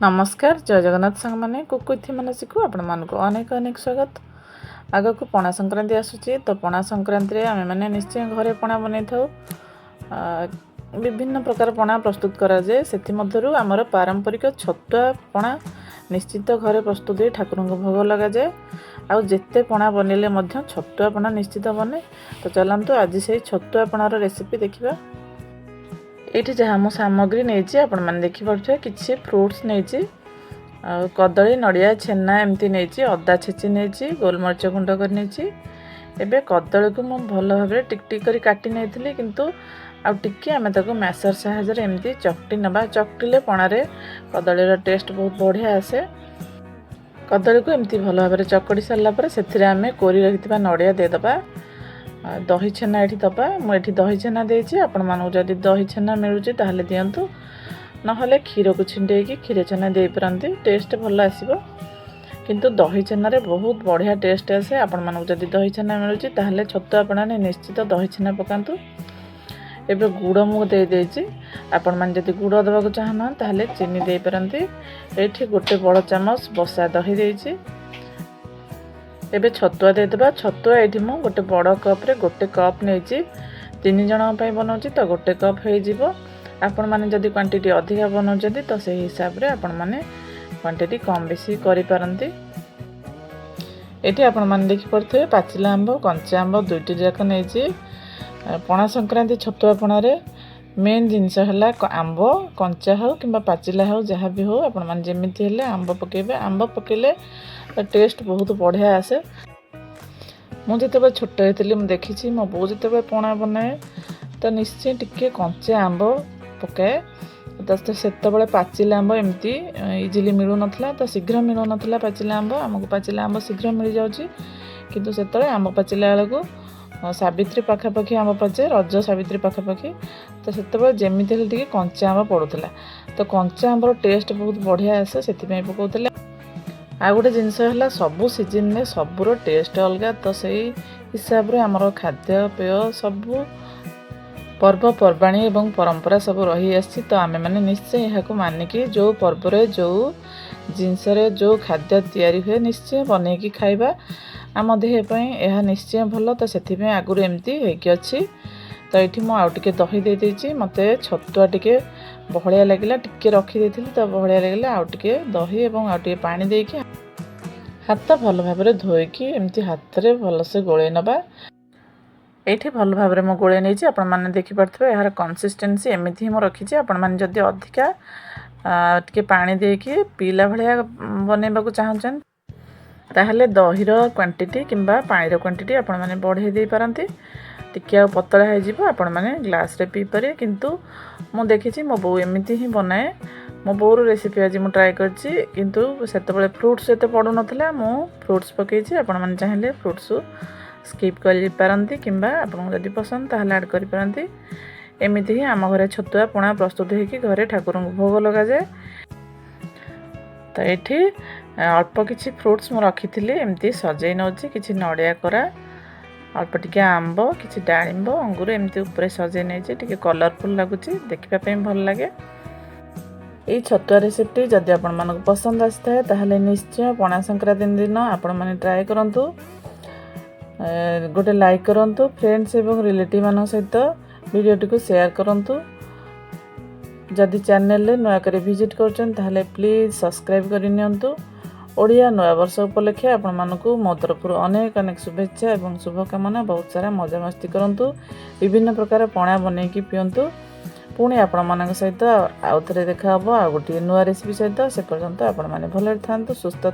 नमस्कार जय जगन्नाथ सांग मैंने कुकुथी मनसी को आपण मानक अनेक अनेक स्वागत। आग को पणा संक्रांति आसूची तो पणा संक्रांति आम मैंने निश्चय घरे पणा बन था। विभिन्न प्रकार पणा प्रस्तुत करा जाए से आमर पारंपरिक छतुआ पणा निश्चित घरे प्रस्तुत हो ठाकुर भोग लगा जाए। आउ जेते पणा बनइले छतुआ पणा निश्चित बने। तो चलतु आज से छतुआ पणार रेसिपी देखा। ये जहाँ मु सामग्री नहीं आपण मैंने देखिपे किसी फ्रुट्स नहीं कदली नड़िया छेना एमती नहीं अदा छेची नहीं गोलमरीच गुंड कर नहीं। एबे कदली को मुझे भल भाव टिक टिक कर काटी नहीं किंतु आउे आम मैसर साहाय्य एमती चकटी नवा चकटिले पणारे कदलीर टेस्ट बहुत बढ़िया आसे। कदली को एमती भल भाव चकड़ी सारापर से आम कोरी रखी नड़िया देदबा दही छेना ये दबा मुझे दही छेना देती आपण मानक जदि दही छेना मिलूँ ताहले दिंतु नहले क्षीर को छिंडे क्षीर छेना दे पारती टेस्ट भल आसो। किंतु दही छेना रे बहुत बढ़िया टेस्ट आसे। आपण मानक जदि दही छेना मिलूँ ताहले छतुआ पणारे निश्चित दही छेना पकातु। एबे गुड़ मुझे देदेची आपण मैंने जदि गुड़ देवाक चाहना ताहले चीनी दे पारती। ये गोटे बड़ चामच बसा दही देची। एबे छतुआ देदेबा। छतुआ ये मु गोटे बड़ कप्रे गोटे कप नहीं 3 जन बनाऊँ तो गोटे कप हो। आपण मैंने जदि क्वांटिटी अधिका बनाऊँ तो से हिसाब रे आपण मैंने क्वांटिटी कम बेसी करि पारंती। एठी आपण मैंने देखि पड़थे पाचिला आंब कंचा आंब दुईटी जाक नहीं। पणा संक्रांति छतुआ पणारे मेन जिनस है आंब कंचा हो कि पाचिला हो जहाँ भी हो आपण मैंने जमीती हेले आंब पकेबे। आंब पकेले टेस्ट बहुत बढ़िया आसे। मुझे छोट होती देखी मो बो जो पणा बनाए तो निश्चय टिके कंचा आंब पकाए। तो से पाचिला आंब एमती इजिली मिलू ना तो शीघ्र मिलू ना पाचिला आंब आमको पाचिला आंब शीघ्र मिल जाऊँगी। किंतु से आंब पाचिला बेलू सावित्री पाखापाखि आंब पाचे रज सावित्री पाखापाखि तो से जमीती हेल्ले कंचा आंब पड़ूला। तो कंचा आंबर टेस्ट बहुत बढ़िया आसे से पकाउले। आ गोटे जिनस है सबू सीजन में सबूर टेस्ट अलग तो से हिसाब रे आमर खाद्य पेय सबू पर्वपर्वाणी एवं परंपरा सब रही आसी। तो आमे माने निश्चय यहाँ मानिकी जो पर्व जो जिनस जो खाद्य तैयारी हुए निश्चय बनईकी खाइबा आम देहपाई यह निश्चय भल। तो से आगुरी एमती होगी अच्छी। तो ये मुझे आउ टे दही दे देती मत छतुआ टे बहलिया लगे टिके रखी तो बहलिया लगे आउ टे दही और आउ टे पानी देकी हाथ भल भाव धोईकी एमती हाथ में भलसे गोले नबा। ये भल भाव में मुझे गोले नहीं आपण मैंने देखिपे यार कंसिस्टेंसी एमती ही मुझे रखी। आपण मैंने जदि अधिका टे पानी देकी पीला भाया बनइबा चाहूँ ताहले दहीर क्वांटिटी किंबा पानीर क्वांटिटी आपण मैंने बढ़े दे पारती। टिके पतला हो आपण मैंने ग्लास रे पी पारे। किंतु मु देखी मो बो एमती ही बनाए। मो बोर रेसिपी आज मुझे ट्राए करछि किंतु सेतबेले फ्रुट्स एते पड़ू नथिला मु फ्रुट्स पकेछि। आपण मैंने चाहिले फ्रुट्स स्किप कर पारती किंबा आपन जदि पसंद ताहले ऐड कर पारती। एमती ही आम घरे छतुआ पणा प्रस्तुत होगी घरे ठाकुर भोग लगा जाए। तो ये अल्प किसी फ्रुट्स मु रखी एमती सजई नौची किसी नड़िया करा अल्प टिके आंब किसी डालिंब अंगूर एमती ऊपर सजई नहीं टे कलरफुल लगुच देखापी भल लगे। ये छतुआ रेसिपी जदि आपण मानक पसंद आसी है ताहले निश्चय पणा संक्रांति दिन आपण माने ट्राए करंतु। गोटे लाइक करंतु फ्रेंड्स एवं रिलेटिव मान सहित वीडियोटी को शेयर करंतु। जदि चैनल नया करे विजिट करछन ताहले प्लीज सब्सक्राइब करि नियंतु। ओडिया नया वर्ष उपलक्षे आपण मानकु मो तरफरु अनेक अनेक शुभेच्छा एवं शुभकामना। बहुत सारा मजा मस्ती करंतु विभिन्न प्रकार पणा बनईकी पियंतु। पुणी आपण मानक सहित आउ थे देखा आ गोटे नुआ रेसिपी सहित से पर्यंत आपण माने भले थांतु सुस्थ था।